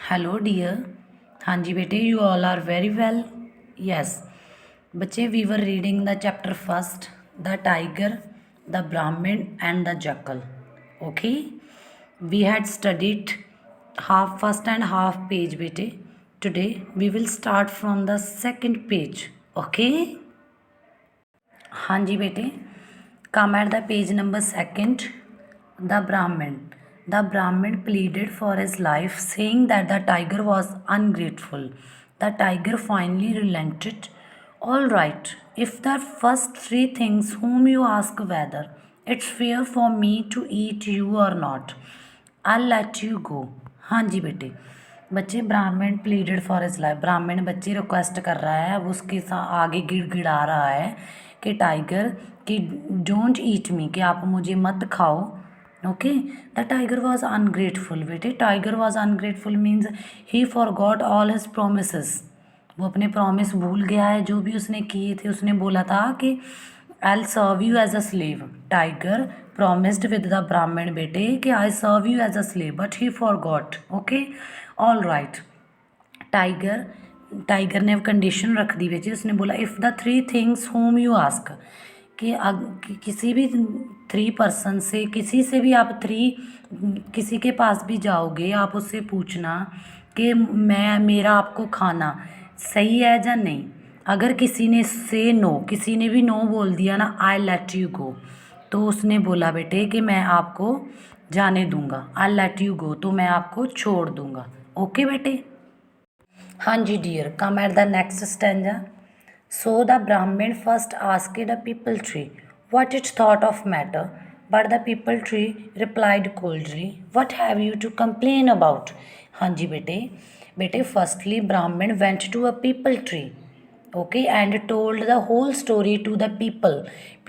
Hello dear. हाँ जी बेटे, you all are very well. Yes बच्चे, we were reading the chapter first, the tiger, the Brahmin and the jackal. Okay, we had studied half first and half page बेटे। Today we will start from the second page. Okay, हाँ जी बेटे, come at the page number second. The Brahmin The Brahmin pleaded for his life, saying that the tiger was ungrateful. The tiger finally relented. All right, if the first three things whom you ask whether it's fair for me to eat you or not, I'll let you go. हाँ जी बेटे, बच्चे ब्राह्मण pleaded for his life. ब्राह्मण बच्चे request कर रहा है, अब उसके आगे गिड़गिड़ा रहा है कि टाइगर कि डोंट ईट मी, कि आप मुझे मत खाओ। Okay, the tiger was ungrateful. बेटे tiger was ungrateful means he forgot all his promise. वो अपने प्रॉमिस भूल गया है, जो भी उसने किए थे। उसने बोला था कि I serve you as a slave. Tiger promised with the Brahmin बेटे कि I serve you as a slave, but he forgot. Okay, all right. Tiger ने कंडीशन रख दी बेटे। उसने बोला if the three things whom you ask, कि किसी भी थ्री पर्सन से, किसी से भी आप किसी के पास भी जाओगे, आप उससे पूछना कि मेरा आपको खाना सही है या नहीं। अगर किसी ने किसी ने भी नो बोल दिया ना, आई लेट यू गो, तो उसने बोला बेटे कि मैं आपको जाने दूंगा। आई लेट यू गो, तो मैं आपको छोड़ दूंगा। ओके बेटे। हाँ जी dear, come at the next stanza. So the Brahmin first asked a people tree what it thought of matter, but the people tree replied coldly, "What have you to complain about?" हाँ जी बेटे firstly Brahmin went to a people tree, okay, and told the whole story to the people.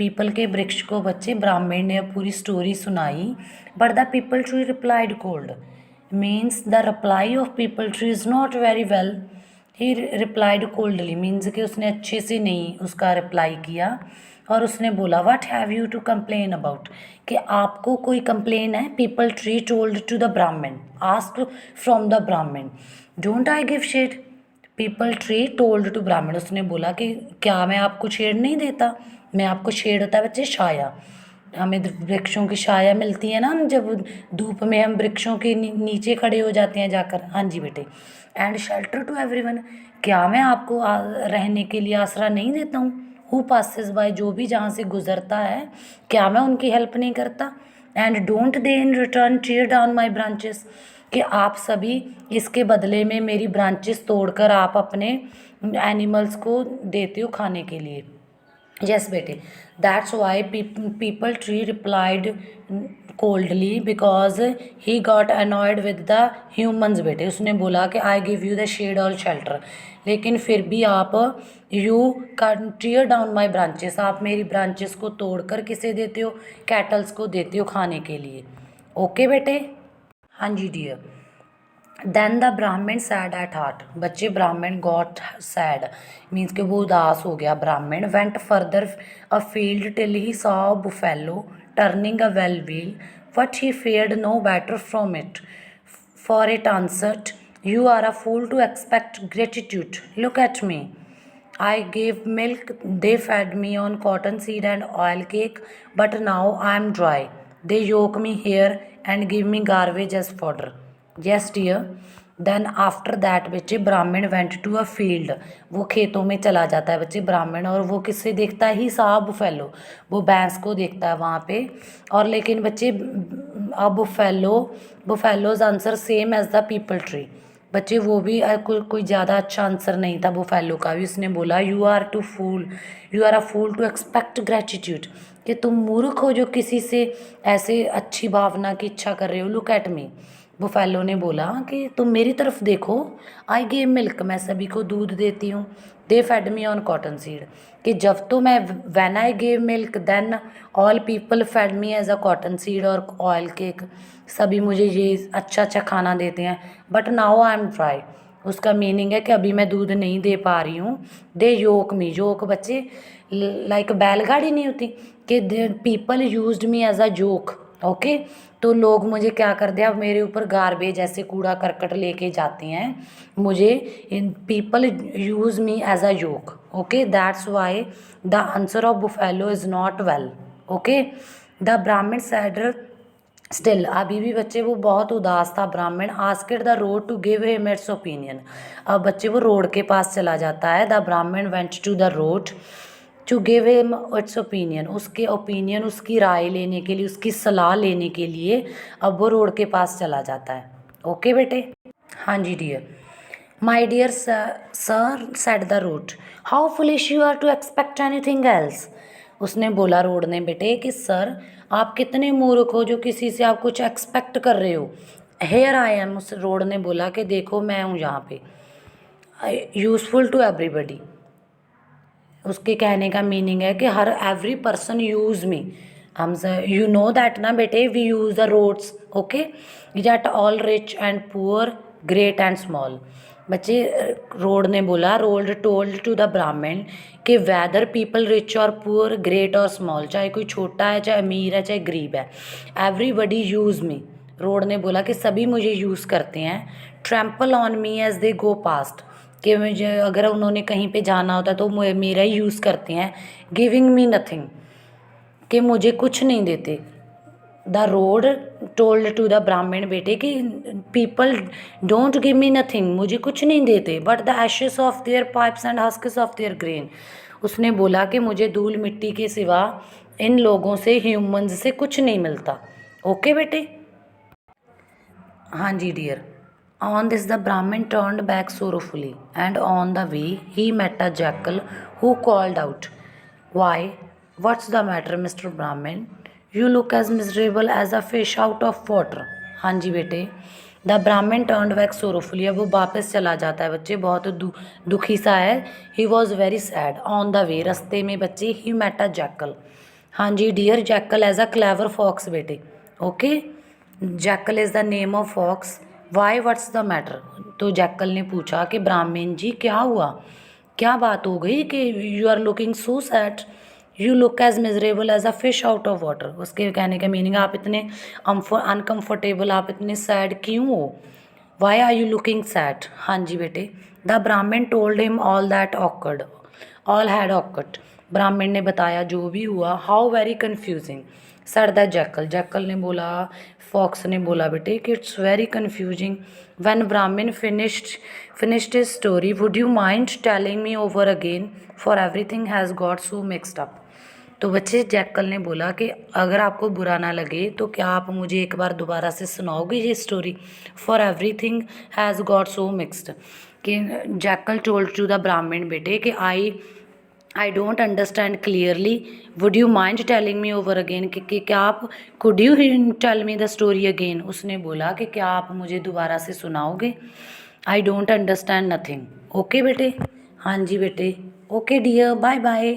People के वृक्ष को बच्चे ब्राह्मण ने पूरी स्टोरी सुनाई, but the people tree replied cold means the reply of people tree is not very well. He replied coldly means कि उसने अच्छे से नहीं उसका रिप्लाई किया, और उसने बोला what have you to complain about, कि आपको कोई कंप्लेन है। Peepal tree told to the Brahmin, ask from the Brahmin, don't I give shade. Peepal tree told to Brahmin, उसने बोला कि क्या मैं आपको शेड नहीं देता। मैं आपको शेड होता है बच्चे छाया, हमें वृक्षों की छाया मिलती है ना, हम जब धूप में हम वृक्षों के नीचे खड़े हो जाते हैं जाकर। हाँ जी बेटे, एंड शेल्टर टू एवरीवन, क्या मैं आपको रहने के लिए आसरा नहीं देता हूँ। हु पासिस बाय, जो भी जहाँ से गुजरता है, क्या मैं उनकी हेल्प नहीं करता। And don't they in return tear down my branches, कि आप सभी इसके बदले में मेरी ब्रांचेस तोड़कर आप अपने एनिमल्स को देते हो खाने के लिए। Yes बेटे, that's why people tree replied coldly because he got annoyed with the humans बेटे। उसने बोला कि I give you the shade और shelter, लेकिन फिर भी आप you can tear down my branches, आप मेरी branches को तोड़कर किसे देते हो, कैटल्स को देते हो खाने के लिए। ओके बेटे। हाँ जी dear. Then the Brahmin sad at heart, बच्चे ब्राह्मण गॉट सैड मीन्स कि वो उदास हो गया। Brahmin went further a field till he saw buffalo turning a well wheel, but he fared no better from it, for it answered, you are a fool to expect gratitude, look at me, I gave milk, they fed me on cotton seed and oil cake, but now I am dry. They yoke me here and give me garbage as fodder. Yes dear. Then after that बच्चे ब्राह्मण went to a field, वो खेतों में चला जाता है बच्चे ब्राह्मण, और वो किससे देखता है, ही सा बुफेलो, वो भैंस को देखता है वहाँ पे। और लेकिन बच्चे अब buffaloes answer same as the peepal tree, बच्चे वो भी कोई ज़्यादा अच्छा आंसर नहीं था बुफेलो का भी। उसने बोला you are a fool to expect gratitude, कि तुम मूर्ख हो जो किसी से ऐसे अच्छी भावना की इच्छा कर रहे हो। लुक एट मी, बुफेलो ने बोला कि तुम मेरी तरफ देखो। आई गेव मिल्क, मैं सभी को दूध देती हूँ। They fed me on cotton seed, कि जब तो मैं when I gave milk then all people fed me as a cotton seed और ऑयल केक, सभी मुझे ये अच्छा अच्छा खाना देते हैं। But now I am dry, उसका मीनिंग है कि अभी मैं दूध नहीं दे पा रही हूँ। दे योक मी, योक बच्चे लाइक बैलगाड़ी नहीं होती, कि people used me as a joke, okay. तो लोग मुझे क्या कर दिया, अब मेरे ऊपर गार्बेज ऐसे कूड़ा करकट लेके जाते हैं, मुझे इन people use me as a yoke. Okay, that's why the answer of buffalo is not well. Okay, the Brahmin sad still, अभी भी बच्चे वो बहुत उदास था ब्राह्मण। Asked the road to give him its opinion, अब बच्चे वो रोड के पास चला जाता है। The Brahmin went to the road to give him its opinion, उसके ओपिनियन, उसकी राय लेने के लिए, उसकी सलाह लेने के लिए अब वो रोड के पास चला जाता है। ओके बेटे। हाँ जी dear. My dear sir said the road, how foolish you are to expect anything else. उसने बोला रोड ने बेटे कि सर आप कितने मूर्ख हो जो किसी से आप कुछ एक्सपेक्ट कर रहे हो। हेयर आई एम, उस रोड ने बोला कि देखो मैं हूँ यहाँ पे, यूज़फुल टू एवरीबडी। उसके कहने का मीनिंग है कि हर एवरी पर्सन यूज़ मी। हम यू नो दैट ना बेटे, we use the roads. Okay, that all rich and poor, great and small. बच्चे रोड ने बोला, road told to the Brahmin कि वैदर पीपल रिच और पुअर, ग्रेट और स्मॉल, चाहे कोई छोटा है, चाहे अमीर है, चाहे गरीब है, एवरीबडी यूज़ मी। रोड ने बोला कि सभी मुझे यूज़ करते हैं। Trample on me as they go past, कि मुझे अगर उन्होंने कहीं पे जाना होता है तो मेरा ही यूज़ करते हैं। गिविंग मी नथिंग, कि मुझे कुछ नहीं देते। The road told to the Brahmin बेटे कि people don't give me nothing, मुझे कुछ नहीं देते, but the ashes of their pipes and husks of their grain. उसने बोला कि मुझे धूल मिट्टी के सिवा इन लोगों से, ह्यूमंस से कुछ नहीं मिलता। ओके बेटे। हाँ जी dear. On this the Brahmin turned back sorrowfully, and on the way he met a jackal who called out, "Why, what's the matter, Mr. Brahmin? You look as miserable as a fish out of water." हाँ जी बेटे। The ब्राह्मण turned back सोरोफुली, अब वो वापस चला जाता है बच्चे, बहुत दुखी सा है। He was very sad. On the way, रस्ते में बच्चे, ही मेट अ जैकल। हाँ जी dear, jackal as a clever fox बेटे। Okay, jackal is the name of fox. Why, what's the matter, तो जैकल ने पूछा कि ब्राह्मण जी क्या हुआ, क्या बात हो गई कि you are looking so sad, you look as miserable as a fish out of water. उसके कहने का मीनिंग, आप इतने अनकम्फर्टेबल, आप इतने सैड क्यों हो। Why are you looking sad. हाँ जी बेटे। The Brahmin told him all that awkward, all had awkward, Brahmin ने बताया जो भी हुआ। How very confusing, sir the jackal, jackal ने बोला, फॉक्स ने बोला बेटे कि it's very confusing. When Brahmin finished his story, would you mind telling me over again, for everything has got so mixed up. तो बच्चे जैकल ने बोला कि अगर आपको बुरा ना लगे तो क्या आप मुझे एक बार दोबारा से सुनाओगे ये story. For everything has got so mixed, कि jackal told to the Brahmin बेटे कि I don't understand clearly, would you mind telling me over again, कि क्या आप, could you tell me the story again. उसने बोला कि क्या आप मुझे दोबारा से सुनाओगे। I don't understand nothing. Okay बेटे। हाँ जी बेटे। Okay dear, bye bye.